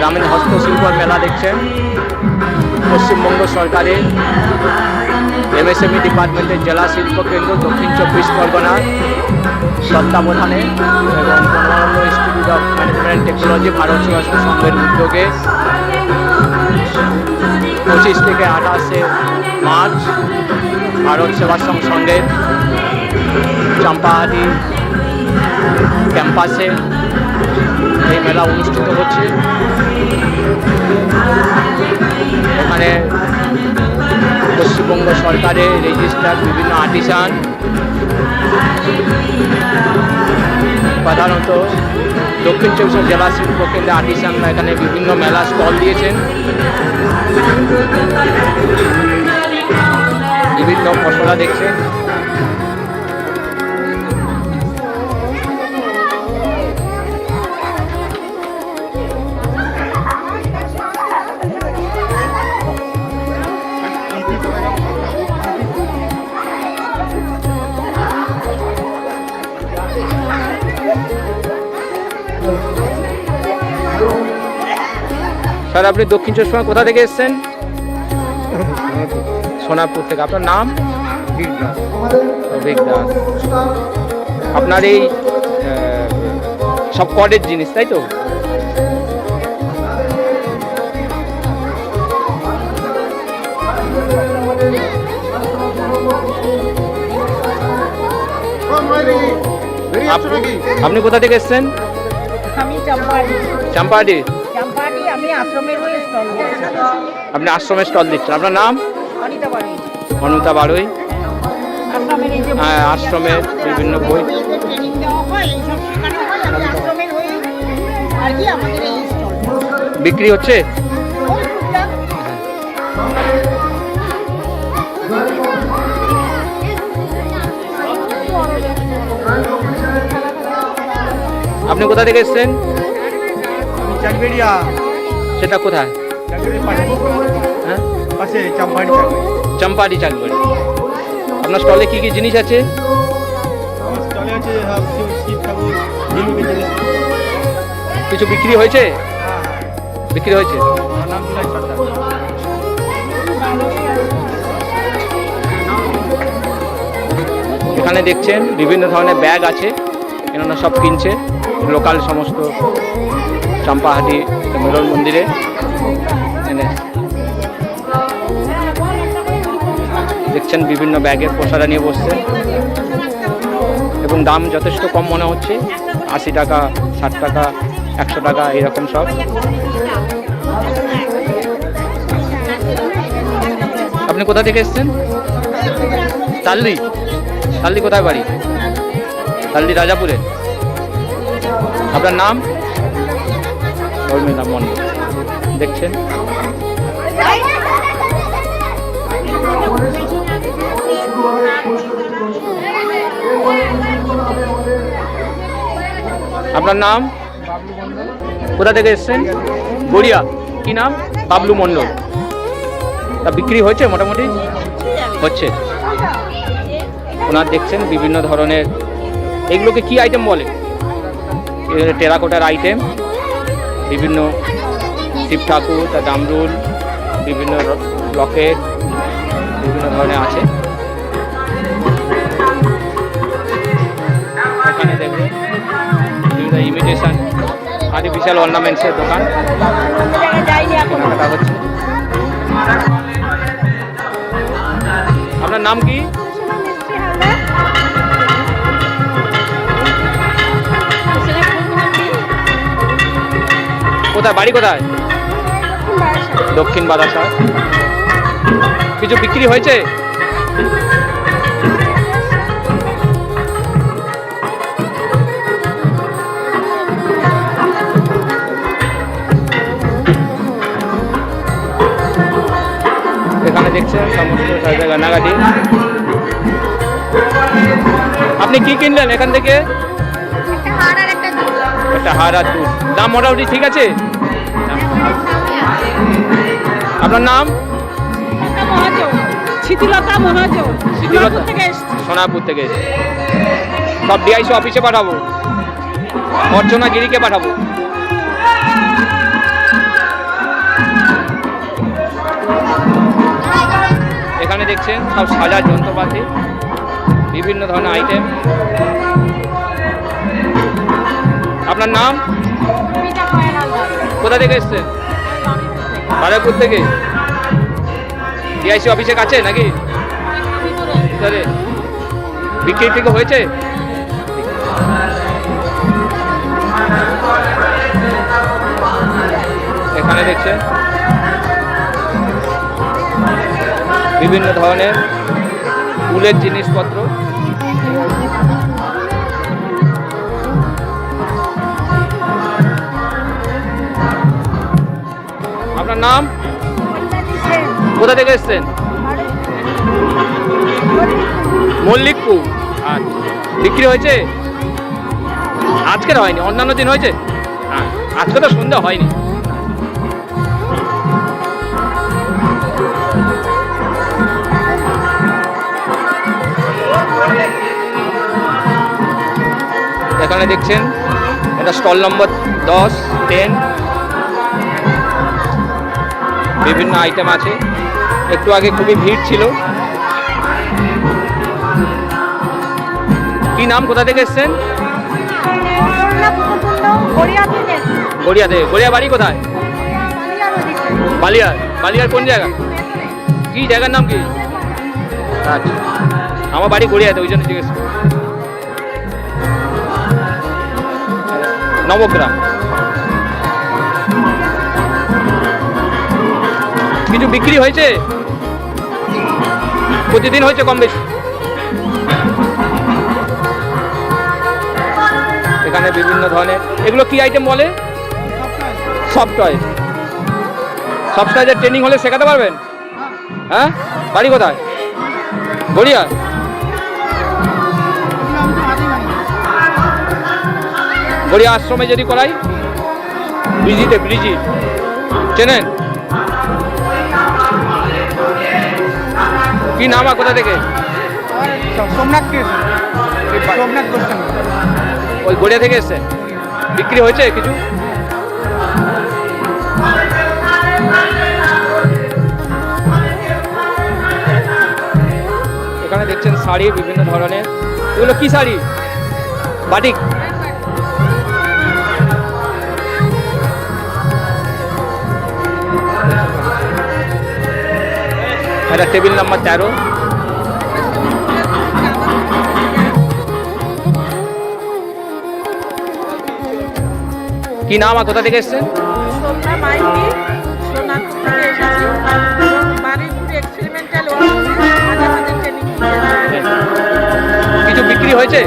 গ্রামীণ হস্তশিল্প মেলা দেখছেন পশ্চিমবঙ্গ সরকারের এমএসএমই ডিপার্টমেন্টের জেলা শিল্প কেন্দ্র দক্ষিণ 24 পরগনার তত্ত্বাবধানে এবং Bangabandhu institute of management technology Bharat Sevashram সংঘের উদ্যোগে 25 থেকে 28 মার্চ ভারত সেবাশ্রম সংঘের চাম্পাহাটি ক্যাম্পাসে এই মেলা অনুষ্ঠিত হচ্ছে। এখানে পশ্চিমবঙ্গ সরকারের রেজিস্টার বিভিন্ন আর্টিসান, প্রধানত দক্ষিণ 24 জেলা শিল্প কেন্দ্রে আর্টিসানরা এখানে বিভিন্ন মেলা স্টল দিয়েছেন। বিভিন্ন ফসলা দেখছেন। স্যার, আপনি দক্ষিণ 24 পরগনা কোথা থেকে এসেছেন? সোনারপুর থেকে। আপনার নাম? অভিক দাস। আপনার এই সব কডের জিনিস, তাই তো? আপনি কোথা থেকে এসেছেন? আমি চাম্পাহাটি। চাম্পাহাটি? চাম্পাহাটি। আমি আশ্রমের হয়ে স্টল দিচ্ছি। আপনি আশ্রমের স্টল দিচ্ছেন। আপনার নাম? অনিতা বাড়ুই। অনিতা বাড়ুই। আশ্রমের এই যে আশ্রমের বিভিন্ন বই ট্রেনিং দেওয়া হয়, এইসব শেখানো হয়। আমি আশ্রমের হয়ে আর কি আমাদের এই স্টল বিক্রি হচ্ছে। আপনি কোথা থেকে এসেছেন? চাকবেড়িয়া। সেটা কোথায়? হ্যাঁ, পাশে চাম্পাহাটি। চাম্পাহাটি চাকবাড়ি। আপনার স্টলে কি কি জিনিস আছে? স্টলে আছে শিব ঠাকুর, জিনিস। কিছু বিক্রি হয়েছে? বিক্রি হয়েছে। নাম জুলাই সর্দার। এখানে দেখছেন বিভিন্ন ধরনের ব্যাগ আছে, এনারা সব কিনছে লোকাল সমস্ত চাম্পাহাটি মিলন মন্দিরে এনে দেখছেন বিভিন্ন ব্যাগের পসরা নিয়ে বসছেন এবং দাম যথেষ্ট কম মনে হচ্ছে। 80 টাকা, 60 টাকা, 100 টাকা এরকম সব। আপনি কোথা থেকে এসেছেন? তাল্লি। তাল্লি কোথায় বাড়ি? তাল্লি রাজাপুরে। আপনার নাম? উর্মিলা মন্ডল। দেখছেন আপনার নাম? কোথা থেকে এসেছেন? গড়িয়া। কি নাম? বাবলু মন্ডল। তা বিক্রি হয়েছে? মোটামুটি হচ্ছে। ওনার দেখছেন বিভিন্ন ধরনের, এগুলোকে কি আইটেম বলে? টেরাকোটার আইটেম, বিভিন্ন শিব ঠাকুর, তার ডামরুল, বিভিন্ন লকেট, বিভিন্ন ধরনের আছে। এখানে দেখবেন বিভিন্ন ইমিটেশন আর্টিফিশিয়াল অর্নামেন্টসের দোকান কেনাকাটা হচ্ছে। আপনার নাম কি? কোথায় বাড়ি? কোথায়? দক্ষিণ বারাসাত। কিছু বিক্রি হয়েছে? এখানে দেখছেন সমস্ত সাজা গানাগাটি। আপনি কি কিনলেন এখান থেকে? একটা হার আর দুধ। দাম মোটামুটি ঠিক আছে? আপনার নাম? শিথিলতা মহাজন। শিথিলতা সোনারপুর থেকে এসেছে। সব ডিআইসি অফিসে পাঠাবো, অর্চনা গিরিকে পাঠাবো। এখানে দেখছেন সব সাজার যন্ত্রপাতি, বিভিন্ন ধরনের আইটেম। আপনার নাম? কোথা থেকে এসছেন? বারাইপুর থেকে। ডিআইসি অফিসের কাছে নাকি? ভিতরে বিক্রি থেকে হয়েছে? এখানে দেখছেন বিভিন্ন ধরনের ফুলের জিনিসপত্র। আপনার নাম? কোথা থেকে এসছেন? মল্লিকপুর। আচ্ছা, বিক্রি হয়েছে? আজকের হয়নি, অন্যান্য দিন হয়েছে? হ্যাঁ, আজকে তো সন্ধ্যা হয়নি। এখানে দেখছেন এটা স্টল নম্বর 10, 10 বিভিন্ন আইটেম আছে। একটু আগে খুবই ভিড় ছিল। কি নাম, কোথা থেকে এসছেন? গড়িয়া থেকে। গড়িয়া বাড়ি কোথায়? বালিয়ার। বালিয়ার কোন জায়গা? কি জায়গার নাম কি? আচ্ছা, আমার বাড়ি গড়িয়াতে, ওই জন্য জিজ্ঞেস করি। নবগ্রাম। কিছু বিক্রি হয়েছে? প্রতিদিন হয়েছে কম বেশি? এখানে বিভিন্ন ধরনের, এগুলো কি আইটেম বলে? Soft toy. সফট টয়ের ট্রেনিং হলে শেখাতে পারবেন? হ্যাঁ, বাড়ি কোথায়? গড়িয়া। গড়িয়া আশ্রমে যদি করাই? ব্রিজিতে, ব্রিজি চেনেন? কি নাম আর কোথা থেকে? সোমনাথ সোমনাথ গোস্বামী। ওই গড়িয়া থেকে এসছে। বিক্রি হয়েছে কিছু? এখানে দেখছেন শাড়ি বিভিন্ন ধরনের। এগুলো কি শাড়ি? বাটিক। এটা টেবিল নাম্বার 13। কি নাম আর কোথা থেকে এসছেন? কিছু বিক্রি হয়েছে?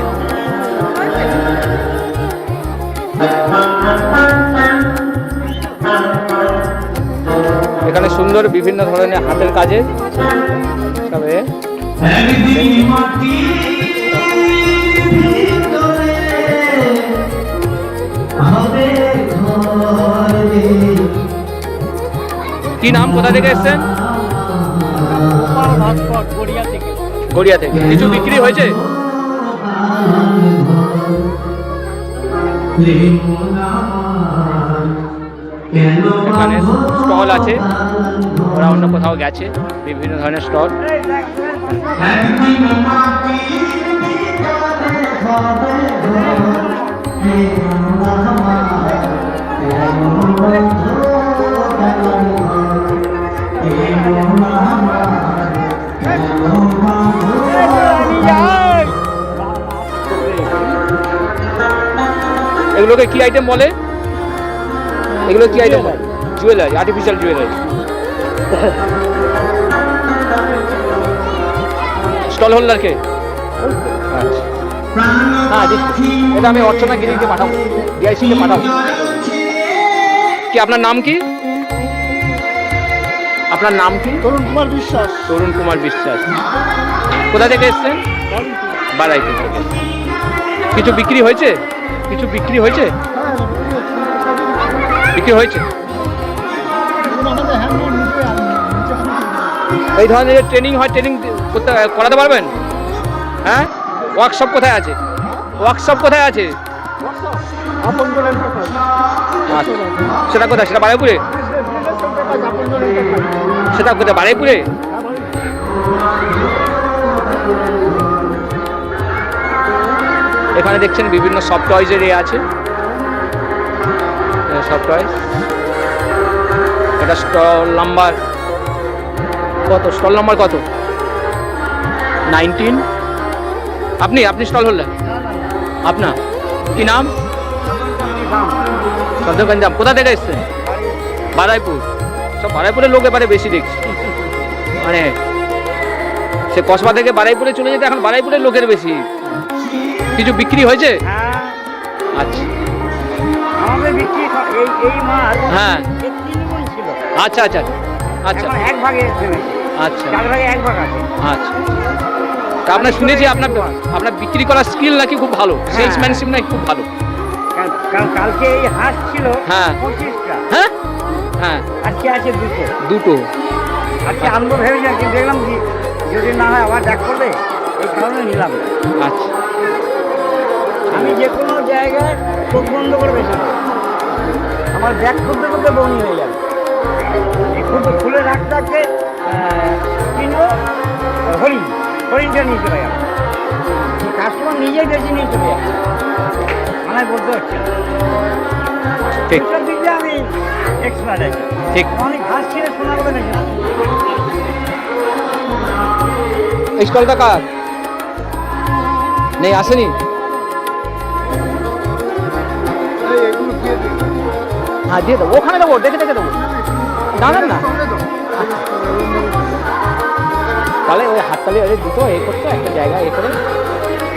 এখানে সুন্দর বিভিন্ন ধরনের হাতের কাজের তবে কি নাম, কোথা থেকে এসছেন? গড়িয়া থেকে। কিছু বিক্রি হয়েছে? এখানে স্টল আছে, ওরা অন্য কোথাও গেছে। বিভিন্ন ধরনের স্টল। এগুলোকে কি আইটেম বলে? এগুলো কি আইটেম বলে? Jewellery, artificial jewellery. স্টল হোল্ডারকে? আচ্ছা, হ্যাঁ দিচ্ছি। এটা আমি অর্চনা গিরিকে পাঠাবো, ডিআইসিকে পাঠাবো। কি আপনার নাম কি? আপনার নাম কি? তরুণ কুমার বিশ্বাস। তরুণ কুমার বিশ্বাস। কোথা থেকে এসছেন? বারাইপুর থেকে। কিছু বিক্রি হয়েছে? কিছু বিক্রি হয়েছে? বিক্রি হয়েছে। এই ধরনের ট্রেনিং হয়, ট্রেনিং করতে করাতে পারবেন? হ্যাঁ, ওয়ার্কশপ কোথায় আছে? ওয়ার্কশপ কোথায় আছে? আচ্ছা, সেটা কোথায়? সেটা বারাইপুরে? সেটা কোথায়? বারাইপুরে? এখানে দেখছেন বিভিন্ন সফট টয়েজের এ আছে, সফট টয়েজ। এটা স্টল নাম্বার কত? স্টল নাম্বার কত? 19। আপনি স্টল হলেন? আপনার কি নাম? সন্তোষগঞ্জাম। কোথা থেকে এসছেন? বারাইপুর। সব বারাইপুরের লোক এবারে বেশি দেখছি, মানে সে কসবা থেকে বারাইপুরে চলে যেতে এখন বারাইপুরের লোকের বেশি। কিছু বিক্রি হয়েছে? হ্যাঁ, আচ্ছা আমাদের বিক্রি এই মাছ হ্যাঁ, 3 গুণ ছিল। আচ্ছা আচ্ছা আচ্ছা এখন এক ভাগে ফেলেছে, আচ্ছা 4 ভাগে 1 ভাগ আছে। আচ্ছা। তা আপনার শুনেছি আপনার বিক্রি করার স্কিল নাকি খুব ভালো, সেলসম্যানশিপ নাকি খুব ভালো। কারণ কালকে এই হাঁস ছিল হ্যাঁ। 25টা, হ্যাঁ হ্যাঁ, আজকে আছে 2টো। দুটো। আজকে আনবো ভেবেছিলাম, কিন্তু দেখলাম কি যদি না হয় আবার ডাক করবে, এই কারণে নিলাম না। আচ্ছা আমি যে কোনো জায়গায় চোখ বন্ধ করে বেশি আমার ব্যাগ খুলতে খুলতে বমি হয়ে যাবে। এই খুলে রাখতে রাখতে কিনবো হরিণটা নিয়ে চলে গেল। কাস্টমার নিজেই বেশি নিয়ে চলে যাবে, আমায় বলতে হচ্ছে না। ঠিক এসব দিক দিয়ে আমি এক্সপার্ট আছি। ঠিক। অনেক ঘাস ছিঁড়ে শোনা করে নাকি এই স্টলটা কার? নেই, আসেনি? হ্যাঁ দিয়ে দেবো, ওখানে দেবো, দেখে দেবো, দাঁড়ান না। তাহলে ওই হাততালি ওই দুটো এ করতো, একটা জায়গা এ করে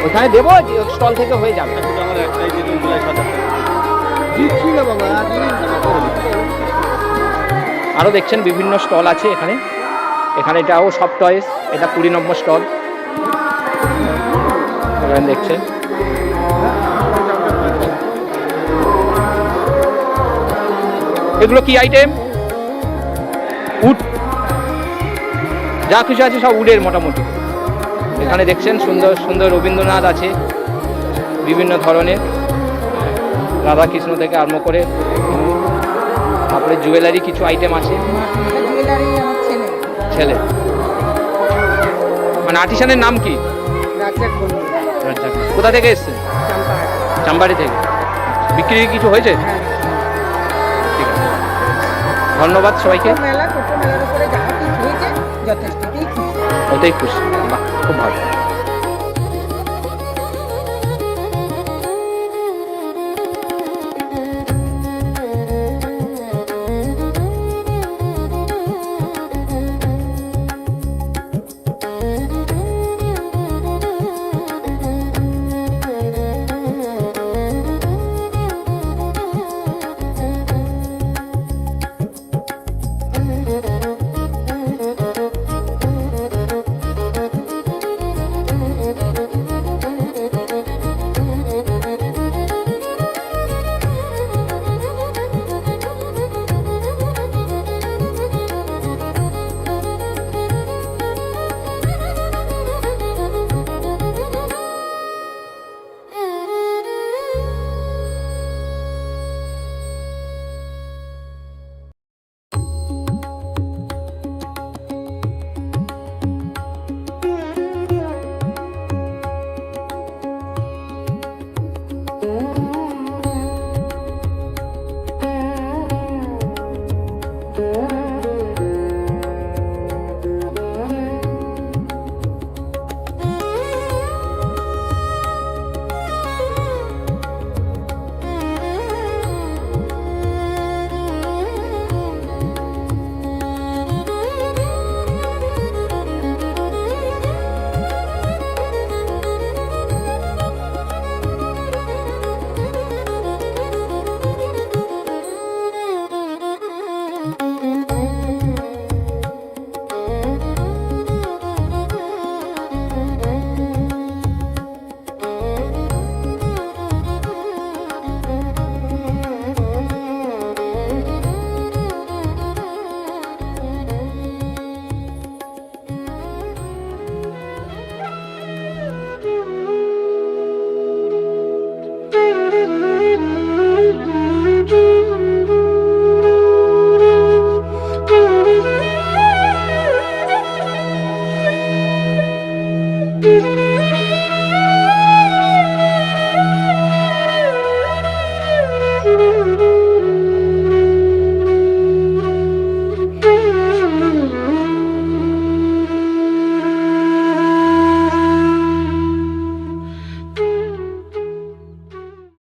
ওখানে দেবো, স্টল থেকে হয়ে যাবে। আরও দেখছেন বিভিন্ন স্টল আছে এখানে। এখানে এটাও সফট টয়েস, এটা 20 নম্বর স্টল। এখানে দেখছেন এগুলো কি আইটেম? উড, যা কিছু আছে সব উডের মোটামুটি। এখানে দেখছেন সুন্দর সুন্দর রবীন্দ্রনাথ আছে, বিভিন্ন ধরনের রাধাকৃষ্ণ থেকে আরম্ভ করে, তারপরে জুয়েলারি কিছু আইটেম আছে। জুয়েলারি আমার ছেলে ছেলে মানে আর্টিসানের নাম কি? রাজ্জাক বলল। রাজ্জাক। কোথা থেকে এসছেন? চাম্বাড়ি থেকে। বিক্রি কিছু হয়েছে? ঠিক আছে, ধন্যবাদ সবাইকে। ছোট মেলার উপরে যা কিছু হয়েছে যথেষ্টই খুশি। ওতেই খুশি, বাহ খুব ভালো।